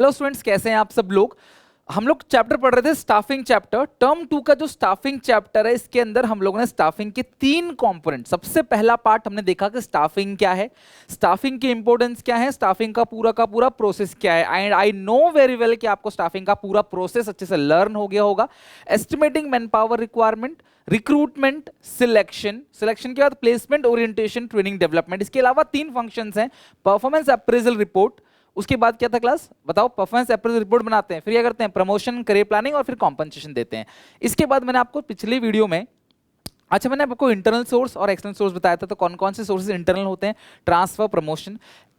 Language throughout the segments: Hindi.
हेलो स्टूडेंट्स, कैसे हैं आप सब लोग। हम लोग चैप्टर पढ़ रहे थे स्टाफिंग चैप्टर। टर्म 2 का जो स्टाफिंग चैप्टर है, इसके अंदर हम लोगों ने स्टाफिंग के 3 कंपोनेंट, सबसे पहला पार्ट हमने देखा कि स्टाफिंग क्या है, स्टाफिंग की इंपॉर्टेंस क्या है, स्टाफिंग का पूरा प्रोसेस क्या है। And I know very well कि आपको स्टाफिंग का पूरा प्रोसेस अच्छे से लर्न हो गया होगा। Estimating man power requirement, recruitment, selection, selection के बाद प्लेसमेंट, ओरिएंटेशन, ट्रेनिंग, डेवलपमेंट। इसके अलावा 3 फंक्शंस हैं। परफॉर्मेंस अप्रेजल रिपोर्ट, उसके बाद क्या था क्लास बताओ, परफॉर्मेंस अप्रेजल रिपोर्ट बनाते हैं, फिर क्या करते हैं, प्रमोशन, करियर प्लानिंग और फिर कॉम्पनसेशन देते हैं। इसके बाद मैंने आपको पिछली वीडियो में, अच्छा मैंने आपको इंटरनल सोर्स और एक्सटर्नल सोर्स बताया था। तो कौन कौन से सोर्सेज इंटरनल होते हैं, ट्रांसफर, प्रमोशन।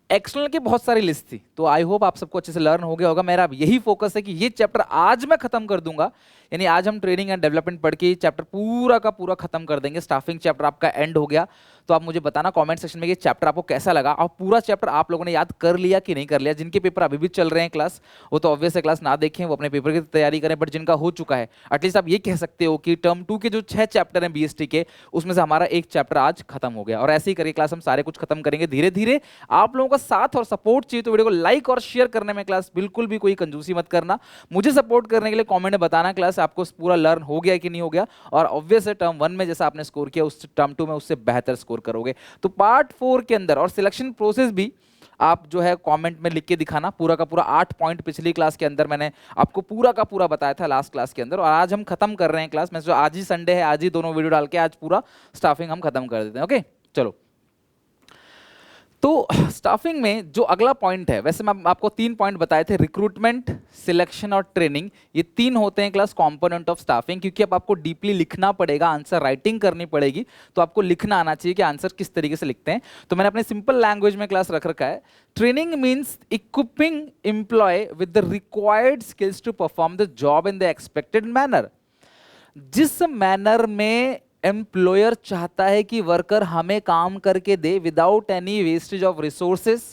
एक्सटर्नल की बहुत सारी लिस्ट थी, तो आई होप आप सबको अच्छे से लर्न हो गया होगा। मेरा यही फोकस है कि ये चैप्टर आज मैं खत्म कर दूंगा, यानी आज हम ट्रेनिंग एंड डेवलपमेंट पढ़ के चैप्टर पूरा का पूरा खत्म कर देंगे। स्टाफिंग चैप्टर आपका एंड हो गया। तो आप मुझे बताना कमेंट सेक्शन में ये चैप्टर आपको कैसा लगा, और पूरा चैप्टर आप लोगों ने याद कर लिया कि नहीं कर लिया। जिनके पेपर अभी भी चल रहे हैं क्लास, वो तो ऑब्वियस है क्लास ना देखें, वो अपने पेपर की तैयारी करें। बट जिनका हो चुका है, एटलीस्ट आप ये कह सकते हो कि टर्म 2 के जो 6 चैप्टर हैं बीएसटी के, उसमें से हमारा एक चैप्टर आज खत्म हो गया। और ऐसे ही करके क्लास हम सारे कुछ खत्म करेंगे धीरे धीरे। आप लोगों का साथ और सपोर्ट चाहिए, तो वीडियो को लाइक और शेयर करने में क्लास बिल्कुल भी कोई कंजूसी मत करना। मुझे सपोर्ट करने के लिए कमेंट में बताना क्लास आपको पूरा लर्न हो गया कि नहीं हो गया। और ऑब्वियस है टर्म 1 में जैसा आपने स्कोर किया, उस टर्म 2 में उससे बेहतर स्कोर करोगे। तो पार्ट 4 के अंदर और सिलेक्शन प्रोसेस भी आप जो है कमेंट में लिख के दिखाना। पूरा का पूरा 8 पॉइंट पिछली क्लास के अंदर मैंने आपको पूरा का पूरा बताया था लास्ट क्लास के अंदर। और आज हम खत्म कर रहे हैं क्लास में, जो आज ही संडे है, आज ही दोनों वीडियो डाल के आज पूरा स्टाफिंग हम खत्म कर देते हैं। ओके चलो, तो स्टाफिंग में जो अगला पॉइंट है, वैसे मैं आपको 3 पॉइंट बताए थे, रिक्रूटमेंट, सिलेक्शन और ट्रेनिंग। ये 3 होते हैं क्लास कंपोनेंट ऑफ स्टाफिंग। क्योंकि अब आपको डीपली लिखना पड़ेगा, आंसर राइटिंग करनी पड़ेगी, तो आपको लिखना आना चाहिए कि आंसर किस तरीके से लिखते हैं। तो मैंने अपने सिंपल लैंग्वेज में क्लास रख रखा है। Training means equipping employ with the required skills to perform the job in the expected manner. जिस मैनर में एम्प्लॉयर चाहता है कि वर्कर हमें काम करके दे, without any wastage of resources,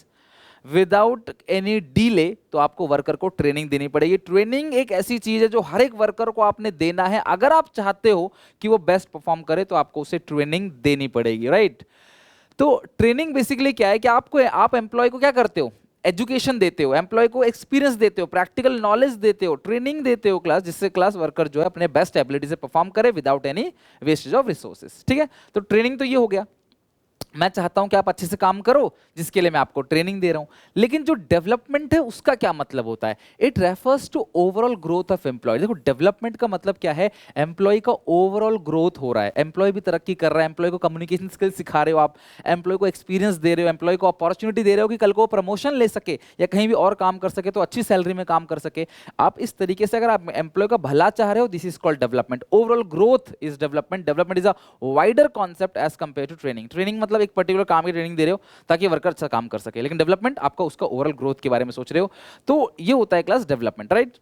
without any delay, तो आपको वर्कर को ट्रेनिंग देनी पड़ेगी। ट्रेनिंग एक ऐसी चीज है जो हर एक वर्कर को आपने देना है। अगर आप चाहते हो कि वो बेस्ट परफॉर्म करे, तो आपको उसे ट्रेनिंग देनी पड़ेगी, राइट। तो ट्रेनिंग बेसिकली क्या है कि आप एम्प्लॉय को क्या करते हो, एजुकेशन देते हो, एम्प्लॉय को एक्सपीरियंस देते हो, प्रैक्टिकल नॉलेज देते हो, ट्रेनिंग देते हो क्लास, जिससे क्लास वर्कर जो है अपने बेस्ट एबिलिटी से परफॉर्म करे without any wastage of resources. ठीक है, तो ट्रेनिंग तो ये हो गया। मैं चाहता हूं कि आप अच्छे से काम करो, जिसके लिए मैं आपको ट्रेनिंग दे रहा हूं। लेकिन जो डेवलपमेंट है उसका क्या मतलब होता है, it refers to overall growth of employ. देखो डेवलपमेंट का मतलब क्या है, एम्प्लॉय का ओवरऑल ग्रोथ हो रहा है, एम्प्लॉय भी तरक्की कर रहा है, एम्प्लॉय को कम्युनिकेशन स्किल्स सिखा रहे हो आप, एम्प्लॉय को एक्सपीरियंस दे रहे हो, एम्प्लॉय को अपॉर्चुनिटी दे रहे हो कि कल को प्रमोशन ले सके या कहीं भी और काम कर सके, तो अच्छी सैलरी में काम कर सके। आप इस तरीके से अगर आप एम्प्लॉय का भला चाह रहे हो, this is called development. Overall growth is development. Development is a wider concept as compare to training. Training मतलब एक पर्टिकुलर काम की ट्रेनिंग दे रहे हो ताकि वर्कर अच्छा काम कर सके, लेकिन डेवलपमेंट आपका उसका ओवरऑल ग्रोथ के बारे में सोच रहे हो। तो ये होता है क्लास डेवलपमेंट, राइट।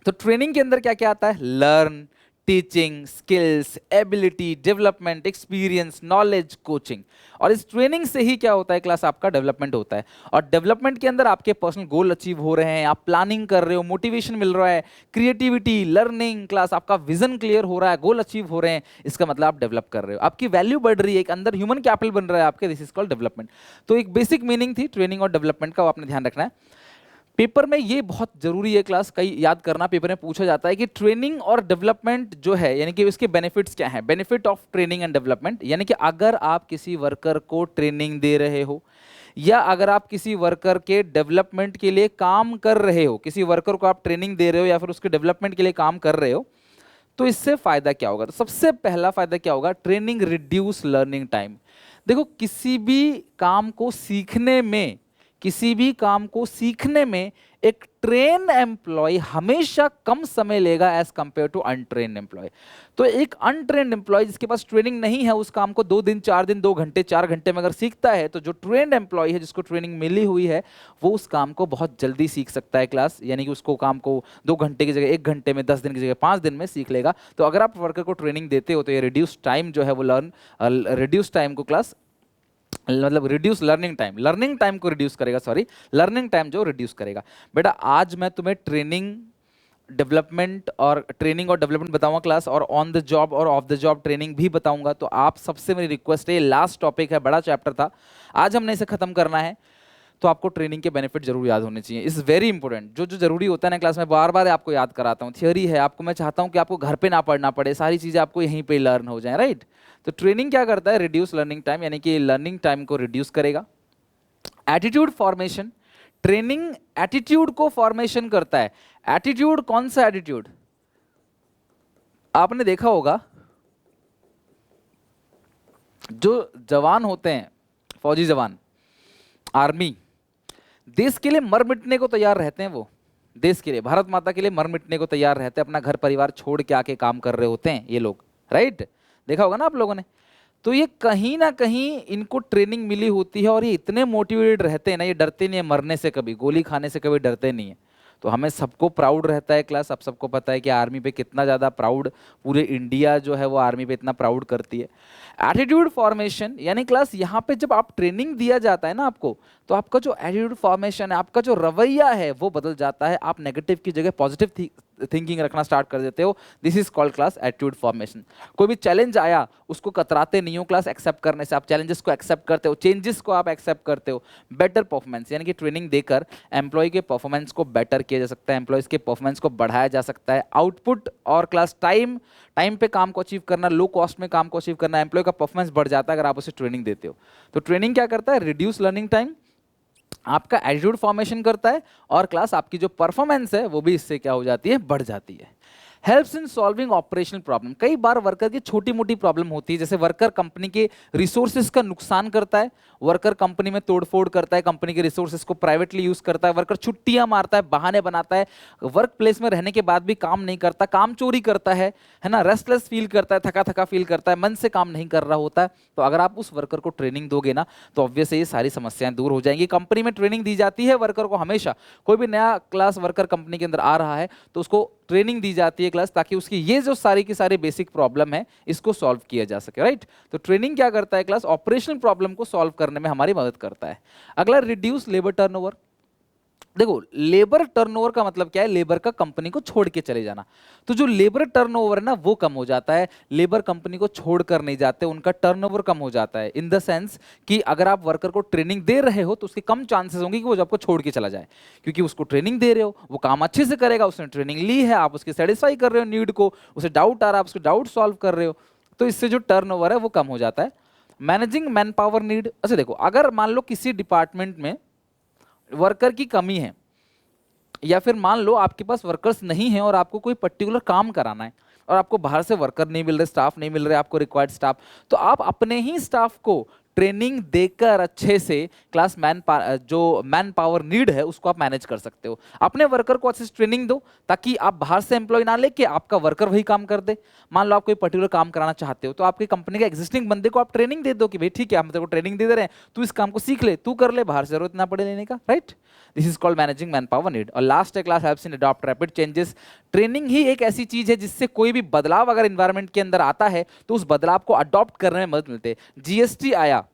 तो ट्रेनिंग के अंदर क्या क्या आता है, learn, teaching, skills, ability, development, experience, knowledge, coaching. और इस ट्रेनिंग से ही क्या होता है क्लास, आपका डेवलपमेंट होता है। और डेवलपमेंट के अंदर आपके पर्सनल गोल अचीव हो रहे हैं, आप प्लानिंग कर रहे हो, मोटिवेशन मिल रहा है, क्रिएटिविटी, लर्निंग, क्लास आपका विजन क्लियर हो रहा है, गोल अचीव हो रहे हैं, इसका मतलब आप डेवलप कर रहे हो, आपकी वैल्यू बढ़ रही है, एक अंदर ह्यूमन कैपिटल बन रहा है आपके, दिस इज कॉल्ड डेवलपमेंट। तो एक बेसिक मीनिंग थी ट्रेनिंग और डेवलपमेंट का, वो आपने ध्यान रखना है। पेपर में ये बहुत जरूरी है क्लास, कई याद करना, पेपर में पूछा जाता है कि ट्रेनिंग और डेवलपमेंट जो है, यानी कि इसके बेनिफिट्स क्या हैं, benefit of training and development. यानी कि अगर आप किसी वर्कर को ट्रेनिंग दे रहे हो, या अगर आप किसी वर्कर के डेवलपमेंट के लिए काम कर रहे हो, किसी वर्कर को आप ट्रेनिंग दे रहे हो या फिर उसके डेवलपमेंट के लिए काम कर रहे हो, तो इससे फायदा क्या होगा। तो सबसे पहला फायदा क्या होगा, ट्रेनिंग रिड्यूस लर्निंग टाइम। देखो किसी भी काम को सीखने में, किसी भी काम को सीखने में एक ट्रेन एम्प्लॉय हमेशा कम समय लेगा as compare to untrain employ. तो एक अनट्रेन एम्प्लॉय जिसके पास ट्रेनिंग नहीं है, उस काम को 2 दिन 4 दिन 2 घंटे 4 घंटे में अगर सीखता है, तो जो ट्रेन एम्प्लॉय है, जिसको ट्रेनिंग मिली हुई है, वो उस काम को बहुत जल्दी सीख सकता है क्लास। यानी कि उसको काम को 2 घंटे की जगह 1 घंटे में, 10 दिन की जगह 5 दिन में सीख लेगा। तो अगर आप वर्कर को ट्रेनिंग देते हो, तो ये रिड्यूस टाइम जो है वो रिड्यूस टाइम को क्लास, मतलब रिड्यूस लर्निंग टाइम को रिड्यूस करेगा, सॉरी लर्निंग टाइम जो रिड्यूस करेगा। बेटा आज मैं तुम्हें ट्रेनिंग और डेवलपमेंट बताऊंगा क्लास, और ऑन द जॉब और ऑफ द जॉब ट्रेनिंग भी बताऊंगा। तो आप सबसे मेरी रिक्वेस्ट है, लास्ट टॉपिक है, बड़ा चैप्टर था, आज हमने इसे खत्म करना है। तो आपको ट्रेनिंग के बेनिफिट जरूर याद होने चाहिए। Is very important. जो जो जरूरी होता है ना क्लास में बार बार आपको याद कराता हूँ, थियोरी है, आपको मैं चाहता हूँ कि आपको घर पे ना पढ़ना पड़े, सारी चीजें आपको यहीं पे लर्न हो जाए, राइट। तो ट्रेनिंग क्या करता है, रिड्यूस लर्निंग टाइम, यानी कि लर्निंग टाइम को रिड्यूस करेगा। एटीट्यूड फॉर्मेशन, ट्रेनिंग एटीट्यूड को फॉर्मेशन करता है। एटीट्यूड कौन सा एटीट्यूड, आपने देखा होगा जो जवान होते हैं, फौजी जवान, आर्मी, देश के लिए मर मिटने को तैयार रहते हैं। वो देश के लिए, भारत माता के लिए मर मिटने को तैयार रहते हैं, अपना घर परिवार छोड़ के आके काम कर रहे होते हैं ये लोग, राइट। देखा होगा ना आप लोगों ने। तो ये कहीं ना कहीं इनको ट्रेनिंग मिली होती है और ये इतने मोटिवेटेड रहते हैं ना, ये डरते नहीं है मरने से, कभी गोली खाने से कभी डरते नहीं है। तो हमें सबको प्राउड रहता है क्लास, अब सबको पता है कि आर्मी पे कितना ज़्यादा प्राउड, पूरे इंडिया जो है वो आर्मी पे इतना प्राउड करती है। एटीट्यूड फॉर्मेशन यानी क्लास यहाँ पे जब आप ट्रेनिंग दिया जाता है ना आपको, तो आपका जो एटीट्यूड फॉर्मेशन है, आपका जो रवैया है वो बदल जाता है। आप नेगेटिव की जगह पॉजिटिव थिंकिंग रखना स्टार्ट कर देते हो। This is called class attitude formation. कोई भी चैलेंज आया उसको कतराते नहीं हो क्लास एक्सेप्ट करने से, आप चैलेंजेस को एक्सेप्ट करते हो, चेंजेस को आप एक्सेप्ट करते हो। बेटर परफॉर्मेंस यानी कि ट्रेनिंग देकर एम्प्लॉय के परफॉर्मेंस को बेटर किया जा सकता है, एम्प्लॉयज के परफॉर्मेंस को बढ़ाया जा सकता है। आउटपुट और क्लास टाइम पे काम को अचीव करना, लो कॉस्ट में काम को अचीव करना, एम्प्लॉय का परफॉर्मेंस बढ़ जाता है अगर आप उसे ट्रेनिंग देते हो। तो ट्रेनिंग क्या करता है, रिड्यूस लर्निंग टाइम, आपका एटीट्यूड फॉर्मेशन करता है, और क्लास आपकी जो परफॉर्मेंस है वो भी इससे क्या हो जाती है, बढ़ जाती है। Helps in solving operational problem, कई बार वर्कर की छोटी मोटी प्रॉब्लम होती है, जैसे वर्कर कंपनी के रिसोर्सेज का नुकसान करता है, वर्कर कंपनी में तोड़फोड़ करता है, कंपनी के रिसोर्सेज को प्राइवेटली यूज करता है, वर्कर छुट्टियां मारता है, बहाने बनाता है, वर्क प्लेस में रहने के बाद भी काम नहीं करता, काम चोरी करता है ना, रेस्टलेस फील करता है, थका थका फील करता है, मन से काम नहीं कर रहा होता है। तो अगर आप उस वर्कर को ट्रेनिंग दोगे ना, तो ऑब्वियस ये सारी समस्याएं दूर हो जाएंगी। कंपनी में ट्रेनिंग दी जाती है वर्कर को हमेशा, कोई भी नया क्लास वर्कर कंपनी के अंदर आ रहा है तो उसको ट्रेनिंग दी जाती है क्लास, ताकि उसकी ये जो सारी की सारी बेसिक प्रॉब्लम है इसको सॉल्व किया जा सके, राइट। तो ट्रेनिंग क्या करता है क्लास, ऑपरेशनल प्रॉब्लम को सॉल्व करने में हमारी मदद करता है। अगला, रिड्यूस लेबर टर्नओवर। देखो लेबर टर्नओवर का मतलब क्या है, लेबर का कंपनी को छोड़ के चले जाना। तो जो लेबर टर्नओवर है ना वो कम हो जाता है, लेबर कंपनी को छोड़कर नहीं जाते, उनका टर्नओवर कम हो जाता है, इन द सेंस कि अगर आप वर्कर को ट्रेनिंग दे रहे हो तो उसके कम चांसेस होंगे कि वो आपको छोड़ के चला जाए, क्योंकि उसको ट्रेनिंग दे रहे हो, वो काम अच्छे से करेगा, उसने ट्रेनिंग ली है, आप उसकी सेटिस्फाई कर रहे हो नीड को, उसे डाउट आ रहा है, आप उसके डाउट सॉल्व कर रहे हो, तो इससे जो टर्नओवर है वो कम हो जाता है। मैनेजिंग मैन पावर नीड, अच्छा देखो अगर मान लो किसी डिपार्टमेंट में वर्कर की कमी है, या फिर मान लो आपके पास वर्कर्स नहीं हैं और आपको कोई पर्टिकुलर काम कराना है और आपको बाहर से वर्कर नहीं मिल रहे, स्टाफ नहीं मिल रहे, आपको रिक्वायर्ड स्टाफ, तो आप अपने ही स्टाफ को ट्रेनिंग देकर अच्छे से क्लास जो मैन पावर नीड है उसको आप मैनेज कर सकते हो। अपने वर्कर को अच्छे से ट्रेनिंग दो ताकि आप बाहर से एम्प्लॉय ना लेके आपका वर्कर वही काम कर दे। मान लो आप कोई पर्टिकुलर काम कराना चाहते हो तो आपकी कंपनी के एग्जिस्टिंग बंदे को आप ट्रेनिंग दे दो कि भाई ठीक है हम तेरे को ट्रेनिंग दे रहे हैं, तू इस काम को सीख ले, तू कर ले, बाहर से जरूरत ना पड़े लेने का, right. This is called managing man power. और लास्ट है class helps in adopt rapid changes. Training ही एक ऐसी चीज है जिससे कोई भी बदलाव अगर एनवायरनमेंट के अंदर आता है तो उस बदलाव को अडॉप्ट करने में मदद मिलती है। जीएसटी आया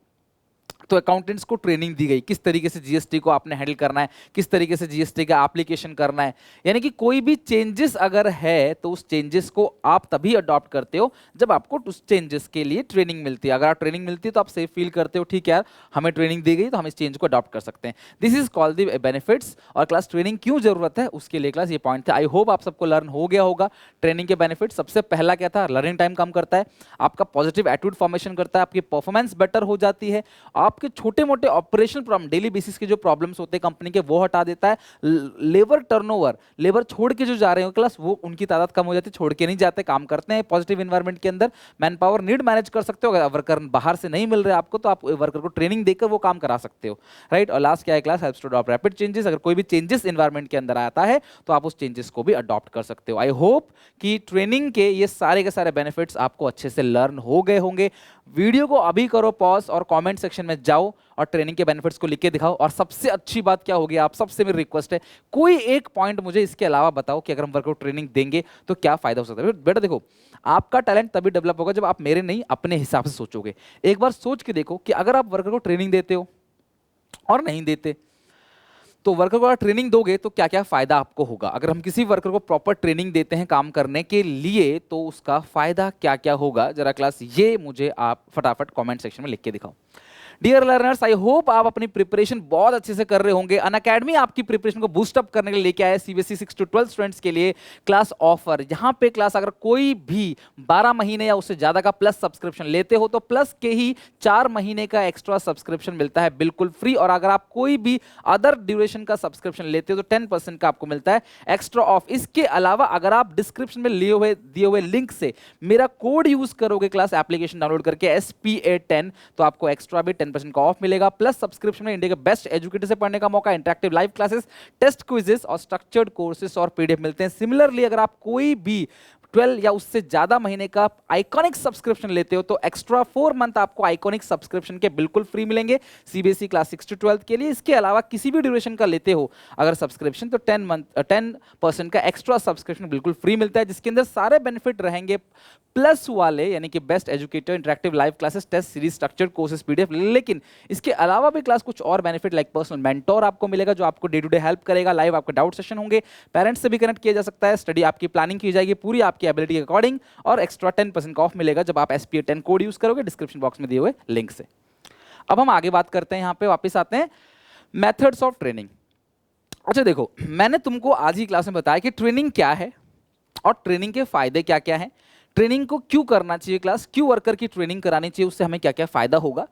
तो अकाउंटेंट्स को ट्रेनिंग दी गई किस तरीके से जीएसटी को आपने हैंडल करना है, किस तरीके से जीएसटी का एप्लीकेशन करना है। यानी कि कोई भी चेंजेस अगर है तो उस चेंजेस को आप तभी अडॉप्ट करते हो जब आपको उस चेंजेस के लिए ट्रेनिंग मिलती है। अगर आप ट्रेनिंग मिलती है तो आप सेफ फील करते हो, ठीक है यार हमें ट्रेनिंग दी गई तो हम इस चेंज को अडॉप्ट कर सकते हैं। This is called the benefits. और क्लास ट्रेनिंग क्यों जरूरत है उसके लिए क्लास ये पॉइंट था। आई होप आप सबको लर्न हो गया होगा ट्रेनिंग के बेनिफिट। सबसे पहला क्या था, लर्निंग टाइम कम करता है, आपका पॉजिटिव एटीट्यूड फॉर्मेशन करता है, आपकी परफॉर्मेंस बेटर हो जाती है, आपके छोटे मोटे ऑपरेशनल प्रॉब्लम, डेली बेसिस के जो प्रॉब्लम्स होते हैं कंपनी के वो हटा देता है। लेबर टर्नओवर, लेबर छोड़ के जो जा रहे हो क्लास वो उनकी तादाद कम हो जाती है, छोड़ के नहीं जाते, काम करते हैं पॉजिटिव एनवायरनमेंट के अंदर। मैन पावर नीड मैनेज कर सकते हो, अगर वर्कर बाहर से नहीं मिल रहे आपको तो आप वर्कर को ट्रेनिंग देकर वो काम करा सकते हो, राइट। और लास्ट क्या है class, helps to adopt rapid changes. अगर कोई भी चेंजेस एनवायरनमेंट के अंदर आता है तो आप उस चेंजेस को भी अडॉप्ट कर सकते हो। आई होप कि ट्रेनिंग के ये सारे के सारे बेनिफिट्स आपको अच्छे से लर्न हो गए होंगे। वीडियो को अभी करो पॉज और कमेंट सेक्शन में जाओ और ट्रेनिंग के बेनिफिट्स को लिख के दिखाओ। और सबसे अच्छी बात क्या होगी, आप सबसे मेरी रिक्वेस्ट है कोई एक पॉइंट मुझे इसके अलावा बताओ कि अगर हम वर्कआउट ट्रेनिंग देंगे तो क्या फायदा हो सकता है। बेटा देखो आपका टैलेंट तभी डेवलप होगा जब आप मेरे नहीं अपने हिसाब से सोचोगे। एक बार सोच के देखो कि अगर आप वर्कर को ट्रेनिंग देते हो और नहीं देते तो वर्कर को ट्रेनिंग दोगे तो क्या क्या फायदा आपको होगा। अगर हम किसी वर्कर को प्रॉपर ट्रेनिंग देते हैं काम करने के लिए तो उसका फायदा क्या क्या होगा, जरा क्लास ये मुझे आप फटाफट कमेंट सेक्शन में लिख के दिखाओ। डियर लर्नर्स, आई होप आप अपनी प्रिपरेशन बहुत अच्छे से कर रहे होंगे। अनअकैडमी आपकी प्रिपरेशन को बूस्ट अप करने के लिए लेके आया सीबीएसई 6 to 12 स्टूडेंट्स के लिए क्लास ऑफर। यहाँ पे क्लास अगर कोई भी 12 महीने या उससे ज्यादा का प्लस सब्सक्रिप्शन लेते हो तो प्लस के ही 4 महीने का एक्स्ट्रा सब्सक्रिप्शन मिलता है बिल्कुल फ्री, और अगर आप कोई भी अदर ड्यूरेशन का सब्सक्रिप्शन लेते हो तो 10% का आपको मिलता है एक्स्ट्रा ऑफ। इसके अलावा अगर आप डिस्क्रिप्शन में दिए हुए लिंक से मेरा कोड यूज करोगे क्लास एप्लीकेशन डाउनलोड करके SPA10, तो आपको एक्स्ट्रा भी 10% का ऑफ मिलेगा। प्लस सब्सक्रिप्शन में इंडिया के बेस्ट एजुकेटर से पढ़ने का मौका, interactive live classes, test quizzes और स्ट्रक्चर्ड कोर्सेस और पीडीएफ मिलते हैं। सिमिलरली अगर आप कोई भी 12 या उससे ज्यादा महीने का आइकॉनिक सब्सक्रिप्शन लेते हो तो एक्स्ट्रा 4 मंथ आपको आइकॉनिक सब्सक्रिप्शन के बिल्कुल फ्री मिलेंगे सीबीएसई क्लास 6 to 12 के लिए। इसके अलावा किसी भी ड्यूरेशन का लेते हो अगर सब्सक्रिप्शन तो 10% का एक्स्ट्रा सब्सक्रिप्शन बिल्कुल फ्री मिलता है, जिसके अंदर सारे बेनिफिट रहेंगे प्लस वाले, यानी कि best educator, interactive live classes, test series, structured courses, PDF. लेकिन इसके अलावा भी क्लास कुछ और बेनिफिट लाइक पर्सनल मेंटोर आपको मिलेगा जो आपको डे टू डे हेल्प करेगा, लाइव आपके डाउट सेशन होंगे, पेरेंट्स से भी कनेक्ट किया जा सकता है, स्टडी आपकी प्लानिंग की जाएगी पूरी आपकी एबिलिटी के अकॉर्डिंग, और एक्स्ट्रा 10% का ऑफ मिलेगा जब आप SPA10 कोड यूज करोगे डिस्क्रिप्शन बॉक्स में दिए हुए लिंक से। अब हम आगे बात करते हैं, यहाँ पे वापस आते हैं मेथड्स ऑफ ट्रेनिंग। अच्छा देखो, मैंने तुमको आज ही क्लास में बताया कि ट्रेनिंग क्या है और ट्रेनिंग के फायदे क्या क्या हैं, ट्रेनिंग को क्यों करना चाहिए, क्लास क्यों वर्कर की ट्रेनिंग करानी चाहिए, उससे हमें क्या क्या फायदा होगा।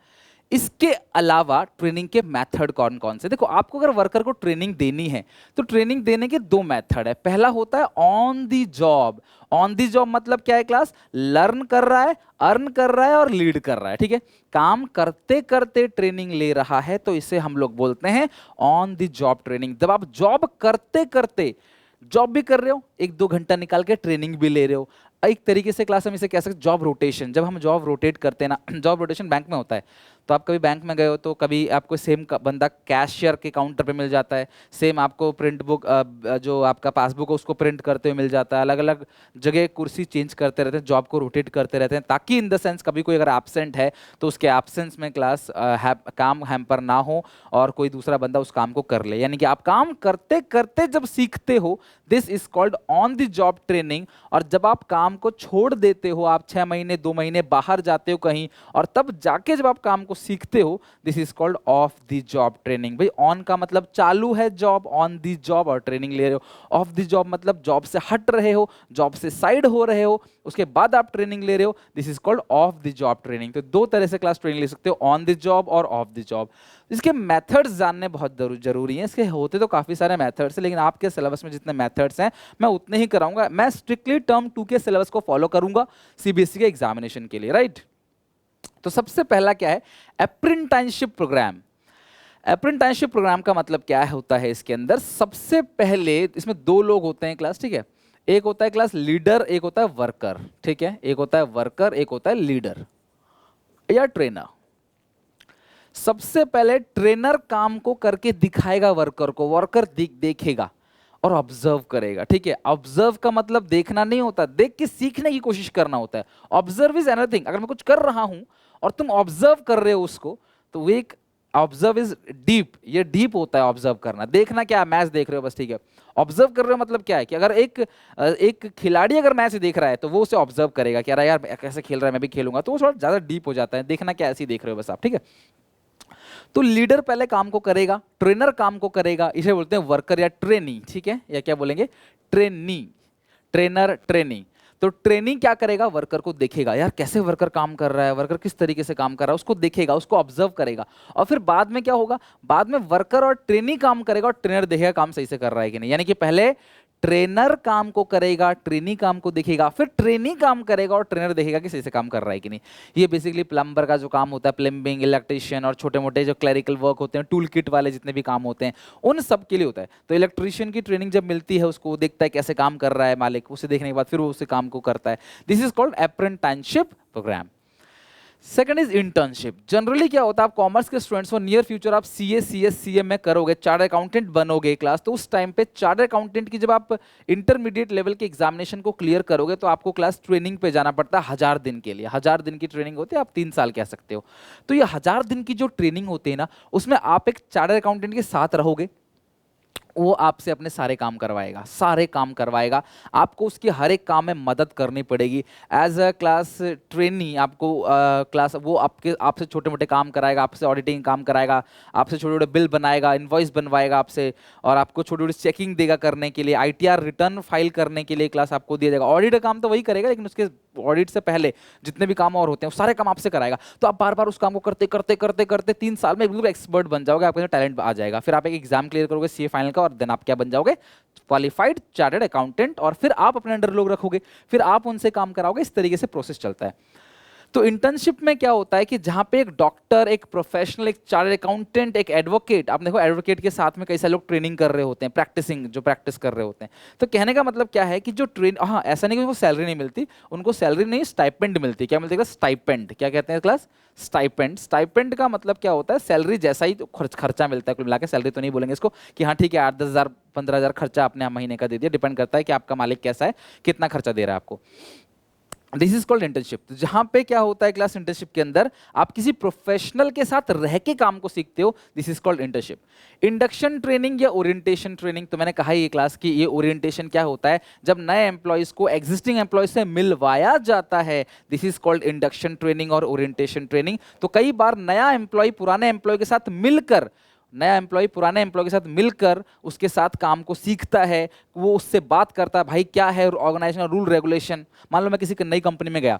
इसके अलावा ट्रेनिंग के मेथड कौन कौन से। देखो, आपको अगर वर्कर को ट्रेनिंग देनी है तो ट्रेनिंग देने के 2 मेथड है। पहला होता है on the job. On the job मतलब क्या है क्लास, लर्न कर रहा है, अर्न कर रहा है और लीड कर रहा है, ठीक है, काम करते करते ट्रेनिंग ले रहा है, तो इसे हम लोग बोलते हैं ऑन दी जॉब ट्रेनिंग। जब आप जॉब करते करते जॉब भी कर रहे हो, 1-2 घंटा निकाल के ट्रेनिंग भी ले रहे हो, एक तरीके से क्लास हम इसे कह सकते जॉब रोटेशन। जब हम जॉब रोटेट करते हैं ना, जॉब रोटेशन बैंक में होता है, तो आप कभी बैंक में गए हो तो कभी आपको सेम बंदा कैशियर के काउंटर पे मिल जाता है, सेम आपको प्रिंट बुक जो आपका पासबुक है उसको प्रिंट करते हुए मिल जाता है, अलग अलग जगह कुर्सी चेंज करते रहते हैं, जॉब को रोटेट करते रहते हैं, ताकि इन द सेंस कभी कोई अगर एब्सेंट है तो उसके एब्सेंस में क्लास काम हैम्पर ना हो और कोई दूसरा बंदा उस काम को कर ले। यानी कि आप काम करते करते जब सीखते हो, this is called on the job training. और जब आप काम को छोड़ देते हो, आप 6 महीने 2 महीने बाहर जाते हो कहीं और तब जाके जब आप काम को सीखते हो, this is called off the job training. भाई ऑन का मतलब चालू है जॉब, ऑन द जॉब और ट्रेनिंग ले रहे हो। ऑफ द जॉब मतलब जॉब से हट रहे हो, जॉब से साइड हो रहे हो, उसके बाद आप ट्रेनिंग ले रहे हो, this is called off the job training. तो 2 तरह से क्लास ट्रेनिंग ले सकते हो, ऑन द जॉब और ऑफ द जॉब। इसके मेथड्स जानने बहुत जरूरी हैं। इसके होते तो काफी सारे मेथड्स हैं, लेकिन आपके सिलेबस में जितने मेथड्स हैं मैं उतने ही कराऊंगा। मैं स्ट्रिक्टली टर्म 2 के सिलेबस को फॉलो करूंगा सीबीएसई के एग्जामिनेशन के लिए, राइट। तो सबसे पहला क्या है, अप्रेंटिसशिप प्रोग्राम। अप्रेंटिसशिप प्रोग्राम का मतलब क्या होता है, इसके अंदर सबसे पहले इसमें 2 लोग होते हैं क्लास, ठीक है, एक होता है क्लास लीडर, एक होता है वर्कर, ठीक है, एक होता है वर्कर, एक होता है लीडर या ट्रेनर। सबसे पहले ट्रेनर काम को करके दिखाएगा वर्कर को, वर्कर देखेगा और ऑब्जर्व करेगा, ठीक है। ऑब्जर्व का मतलब देखना नहीं होता, देख के सीखने की कोशिश करना होता है। ऑब्जर्व इज एनीथिंग, अगर मैं कुछ कर रहा हूं और तुम ऑब्जर्व कर रहे हो उसको, तो वो एक ऑब्जर्व इज डीप, ये डीप होता है ऑब्जर्व करना। देखना क्या, मैच देख रहे हो बस, ठीक है। ऑब्जर्व कर रहे हो मतलब क्या है कि अगर एक खिलाड़ी अगर मैच देख रहा है तो वो उसे ऑब्जर्व करेगा कि अरे यार कैसे खेल रहा है, मैं भी खेलूंगा, तो वो थोड़ा ज्यादा डीप हो जाता है। देखना क्या, ऐसे ही देख रहे हो बस आप, ठीक है। तो लीडर पहले काम को करेगा, ट्रेनर काम को करेगा, इसे बोलते हैं वर्कर या ट्रेनी, ठीक है, या क्या बोलेंगे, ट्रेनी, ट्रेनर, ट्रेनी। तो ट्रेनी क्या करेगा, वर्कर को देखेगा, यार कैसे वर्कर काम कर रहा है, वर्कर किस तरीके से काम कर रहा है, उसको देखेगा, उसको ऑब्जर्व करेगा। और फिर बाद में क्या होगा, बाद में वर्कर और ट्रेनी काम करेगा और ट्रेनर देखेगा काम सही से कर रहा है कि नहीं। यानी कि पहले ट्रेनर काम को करेगा, ट्रेनी काम को देखेगा, फिर ट्रेनी काम करेगा और ट्रेनर देखेगा कि सही से काम कर रहा है कि नहीं। ये बेसिकली प्लम्बर का जो काम होता है, प्लम्बिंग, इलेक्ट्रिशियन और छोटे मोटे जो क्लरिकल वर्क होते हैं, टूल किट वाले जितने भी काम होते हैं, उन सब के लिए होता है। तो इलेक्ट्रिशियन की ट्रेनिंग जब मिलती है, उसको देखता है कैसे काम कर रहा है मालिक, उसे देखने के बाद फिर वो उसे काम को करता है। This is called apprenticeship program. Second is internship. Generally क्या होता है, आप कॉमर्स के स्टूडेंट्स हो, नियर फ्यूचर आप सीए, सीएस, सीएम में करोगे, चार्टर्ड अकाउंटेंट बनोगे क्लास, तो उस टाइम पे चार्टर्ड अकाउंटेंट की जब आप इंटरमीडिएट लेवल के एग्जामिनेशन को क्लियर करोगे तो आपको क्लास ट्रेनिंग पे जाना पड़ता है 1000 दिन के लिए। 1000 दिन की ट्रेनिंग होती है, आप 3 साल कह सकते हो। तो ये 1000 दिन की जो ट्रेनिंग होती है ना, उसमें आप एक चार्टर्ड अकाउंटेंट के साथ रहोगे, वो आपसे अपने सारे काम करवाएगा, सारे काम करवाएगा। आपको उसकी हर एक काम में मदद करनी पड़ेगी। एज अ क्लास ट्रेनी आपको क्लास वो आपसे छोटे मोटे काम कराएगा, आपसे ऑडिटिंग काम कराएगा, आपसे छोटे छोटे बिल बनाएगा, इनवॉइस बनवाएगा आपसे, और आपको छोटी छोटी चेकिंग देगा करने के लिए, आईटीआर रिटर्न फाइल करने के लिए क्लास आपको दिया जाएगा। ऑडिट का काम तो वही करेगा, लेकिन उसके ऑडिट से पहले जितने भी काम और होते हैं वो सारे काम आपसे कराएगा। तो आप बार बार उस काम को करते करते करते करते 3 साल में बिल्कुल एक्सपर्ट बन जाओगे, आपके अंदर टैलेंट आ जाएगा। फिर आप एक एग्जाम क्लियर करोगे सीए फाइनल का, और देन आप क्या बन जाओगे, क्वालिफाइड चार्टर्ड अकाउंटेंट। और फिर आप अपने अंडर लोग रखोगे, फिर आप उनसे काम कराओगे। इस तरीके से प्रोसेस चलता है। तो इंटर्नशिप में क्या होता है कि जहां पे एक डॉक्टर, एक प्रोफेशनल, एक चार्टर्ड अकाउंटेंट, एक एडवोकेट, आप देखो एडवोकेट के साथ में कई सारे लोग ट्रेनिंग कर रहे होते हैं, जो प्रैक्टिस कर रहे होते हैं। तो कहने का मतलब क्या है कि जो हाँ, ऐसा नहीं कि उनको सैलरी नहीं मिलती, उनको सैलरी नहीं, स्टाइपेंड मिलती। क्या मिलती है? स्टाइपेंड। क्या कहते हैं क्लास? स्टाइपेंड। स्टाइपेंड का मतलब क्या होता है? सैलरी जैसा ही तो खर्चा मिलता है। कुल मिला के सैलरी तो नहीं बोलेंगे इसको कि हाँ ठीक है 8-10 हज़ार 15 हज़ार खर्चा आपने महीने का दे दिया। डिपेंड करता है कि आपका मालिक कैसा है, कितना खर्चा दे रहा है आपको। This is called internship. जहां पे क्या होता है क्लास, इंटर्नशिप के अंदर आप किसी प्रोफेशनल के साथ रह के काम को सीखते हो। This is called internship. Induction training या ओरिएंटेशन ट्रेनिंग, तो मैंने कहा ये क्लास की ये ओरिएंटेशन क्या होता है, जब नए एम्प्लॉयज को एग्जिस्टिंग एम्प्लॉयज से मिलवाया जाता है। This is called induction training और ओरिएंटेशन ट्रेनिंग। तो कई बार नया एम्प्लॉय पुराने एम्प्लॉय के साथ मिलकर, पुराने एम्प्लॉय के साथ मिलकर उसके साथ काम को सीखता है। वो उससे बात करता है, भाई क्या है ऑर्गेनाइजेशन रूल रेगुलेशन। मान लो मैं किसी नई कंपनी में गया,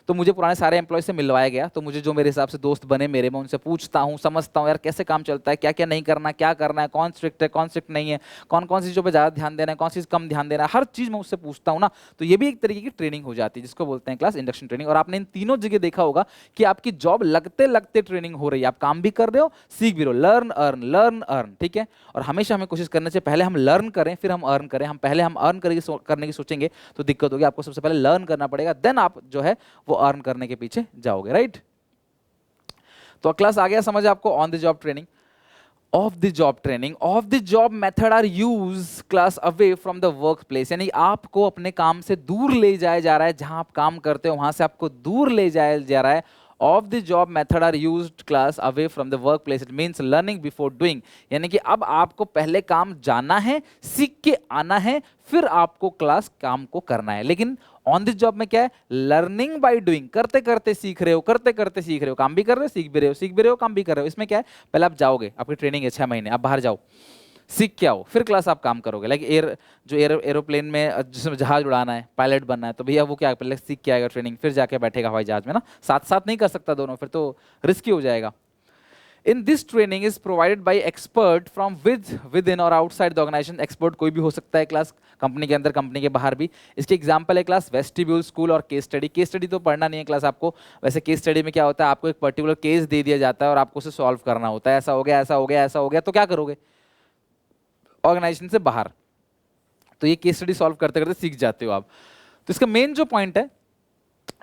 तो मुझे पुराने सारे एम्प्लॉय से मिलवाया गया, तो मुझे जो मेरे हिसाब से दोस्त बने मेरे, मैं उनसे पूछता हूँ, समझता हूँ यार कैसे काम चलता है, क्या क्या नहीं करना, क्या करना है, कौन स्ट्रिक्ट है, कौन स्ट्रिक्ट नहीं है, कौन कौन सी चीज़ों पे ज़्यादा ध्यान देना है, कौन सी चीज़ कम ध्यान देना है, हर चीज़ मैं उससे पूछता हूँ ना। तो ये भी एक तरीके की ट्रेनिंग हो जाती है, जिसको बोलते हैं क्लास इंडक्शन ट्रेनिंग। और आपने इन तीनों जगह देखा होगा कि आपकी जॉब लगते लगते ट्रेनिंग हो रही है, आप काम भी कर रहे हो, सीख भी रहे हो। लर्न अर्न, लर्न अर्न, ठीक है। और हमेशा हमें कोशिश करना चाहिए पहले हम लर्न करें फिर हम अर्न करें। हम पहले हम अर्न करने की सोचेंगे तो दिक्कत होगी। आपको सबसे पहले लर्न करना पड़ेगा, देन आप जो है वो अर्न करने के पीछे जाओगे, राइट। तो क्लास आ गया समझ आपको। On the job training, off the job training, off the job method are use class away from the work place, यानी आपको अपने काम से दूर ले जाया जा रहा है। जहां आप काम करते हो वहां से आपको दूर ले जाया जा रहा है। Off the job method are used class away from the work place, it means learning before doing, यानी कि अब आपको पहले काम जाना है, सीख के आना है, फिर आपको क्लास काम को करना है। लेकिन ऑन दिस जॉब में क्या है? लर्निंग बाय डूइंग, करते करते सीख रहे हो, करते करते सीख रहे हो, काम भी कर रहे हो, सीख भी रहे हो, सीख भी रहे हो, काम भी कर रहे हो। इसमें क्या है? पहले आप जाओगे, आपकी ट्रेनिंग है 6 महीने, आप बाहर जाओ, सीख के आओ, फिर क्लास आप काम करोगे। लाइक एरोप्लेन में जिसमें जहाज उड़ाना है, पायलट बनना है, तो भैया वो क्या पहले सीख के आएगा ट्रेनिंग, फिर जाके बैठेगा हवाई जहाज में ना। साथ साथ नहीं कर सकता दोनों, फिर तो रिस्की हो जाएगा। In this training is provided by expert from with in और आउटसाइड द ऑर्गेनाइजेशन। एक्सपर्ट कोई भी हो सकता है क्लास, कंपनी के अंदर, कंपनी के बाहर भी। इसके एग्जांपल है क्लास वेस्टिब्यूल स्कूल और केस स्टडी। केस स्टडी तो पढ़ना नहीं है क्लास आपको। वैसे केस स्टडी में क्या होता है, आपको एक पर्टिकुलर केस दे दिया जाता है और आपको उसे सॉल्व करना होता है। ऐसा हो गया, ऐसा हो गया, ऐसा हो गया, तो क्या करोगे? ऑर्गेनाइजेशन से बाहर। तो ये केस स्टडी सॉल्व करते करते सीख जाते हो आप। तो इसका मेन जो पॉइंट है,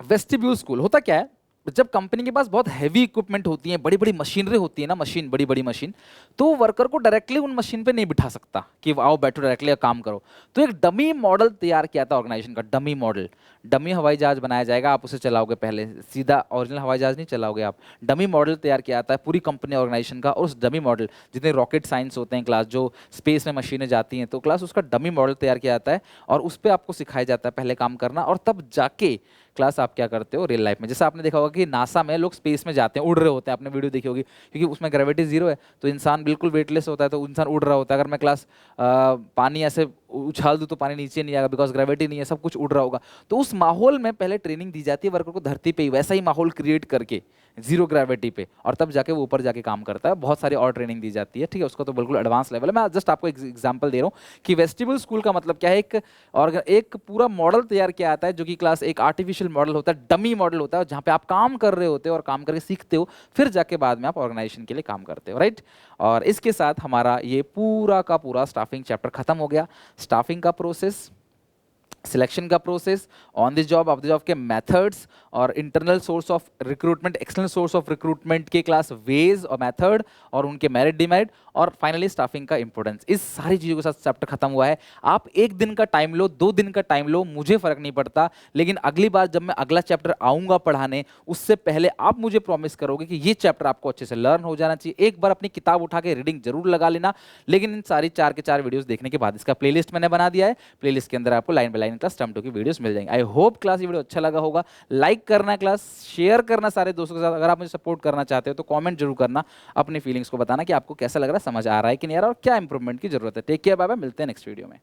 वेस्टिब्यूल स्कूल होता क्या है, जब कंपनी के पास बहुत हैवी इक्विपमेंट होती है, बड़ी बड़ी मशीनरी होती है ना, मशीन, बड़ी बड़ी मशीन, तो वर्कर को डायरेक्टली उन मशीन पे नहीं बिठा सकता कि आओ बैठो डायरेक्टली काम करो। तो एक डमी मॉडल तैयार किया था ऑर्गेनाइजेशन का। डमी मॉडल, डमी हवाई जहाज बनाया जाएगा, आप उसे चलाओगे, पहले सीधा ओरिजिनल हवाई जहाज नहीं चलाओगे आप। डमी मॉडल तैयार किया जाता है पूरी कंपनी ऑर्गेनाइजेशन का, और उस डमी मॉडल, जितने रॉकेट साइंस होते हैं क्लास, जो स्पेस में मशीनें जाती हैं, तो क्लास उसका डमी मॉडल तैयार किया जाता है और उस पर आपको सिखाया जाता है पहले काम करना, और तब जाके क्लास आप क्या करते हो रियल लाइफ में। जैसा आपने देखा होगा कि नासा में लोग स्पेस में जाते हैं, उड़ रहे होते हैं, आपने वीडियो देखी होगी, क्योंकि उसमें ग्रेविटी जीरो है, तो इंसान बिल्कुल वेटलेस होता है, तो इंसान उड़ रहा होता है। अगर मैं क्लास पानी ऐसे उछाल दूं तो पानी नीचे नहीं आएगा, बिकॉज ग्रेविटी नहीं है, सब कुछ उड़ रहा होगा। तो उस माहौल में पहले ट्रेनिंग दी जाती है वर्कर को, धरती पे ही वैसा ही माहौल क्रिएट करके, जीरो ग्रेविटी पे, और तब जाके वो ऊपर जाके काम करता है। बहुत सारी और ट्रेनिंग दी जाती है, ठीक है, उसका तो बिल्कुल एडवांस लेवल है। मैं जस्ट आपको एग्जांपल दे रहा हूँ कि वेस्टिब्यूल स्कूल का मतलब क्या है, एक पूरा मॉडल तैयार किया जाता है, जो कि क्लास एक आर्टिफिशियल मॉडल होता है, डमी मॉडल होता है, जहाँ पे आप काम कर रहे होते हो और काम करके सीखते हो, फिर जाके बाद में आप ऑर्गेनाइजेशन के लिए काम करते हो, राइट। और इसके साथ हमारा ये पूरा का पूरा स्टाफिंग चैप्टर खत्म हो गया। स्टाफिंग का प्रोसेस, सिलेक्शन का process, on the job of the job के मेथड्स, और internal source of recruitment, external source of recruitment के क्लास वेज और मेथड, और उनके मेरिट डिमेरिट, और फाइनली स्टाफिंग का इंपॉर्टेंस। इस सारी चीज़ों के साथ चैप्टर खत्म हुआ है। आप एक दिन का टाइम लो, 2 दिन का टाइम लो, मुझे फर्क नहीं पड़ता, लेकिन अगली बार जब मैं अगला चैप्टर आऊंगा पढ़ाने, उससे पहले आप मुझे प्रॉमिस करोगे कि ये चैप्टर आपको अच्छे से लर्न हो जाना चाहिए। एक बार अपनी किताब उठा के रीडिंग जरूर लगा लेना, लेकिन इन सारी 4 के 4 वीडियोस देखने के बाद इसका प्लेलिस्ट मैंने बना दिया है, प्लेलिस्ट के अंदर आपको line by line class term 2 की वीडियोस मिल जाएंगे। आई होप क्लास ये वीडियो अच्छा लगा होगा। लाइक करना, क्लास शेयर करना सारे दोस्तों के साथ। अगर आप मुझे सपोर्ट करना चाहते हो तो कमेंट जरूर करना, अपनी फीलिंग्स को बताना कि आपको कैसा लग रहा है, समझ आ रहा है कि नहीं आ रहा, और क्या इंप्रूवमेंट की जरूरत है। टेक केयर, बाय बाय, मिलते हैं नेक्स्ट वीडियो में।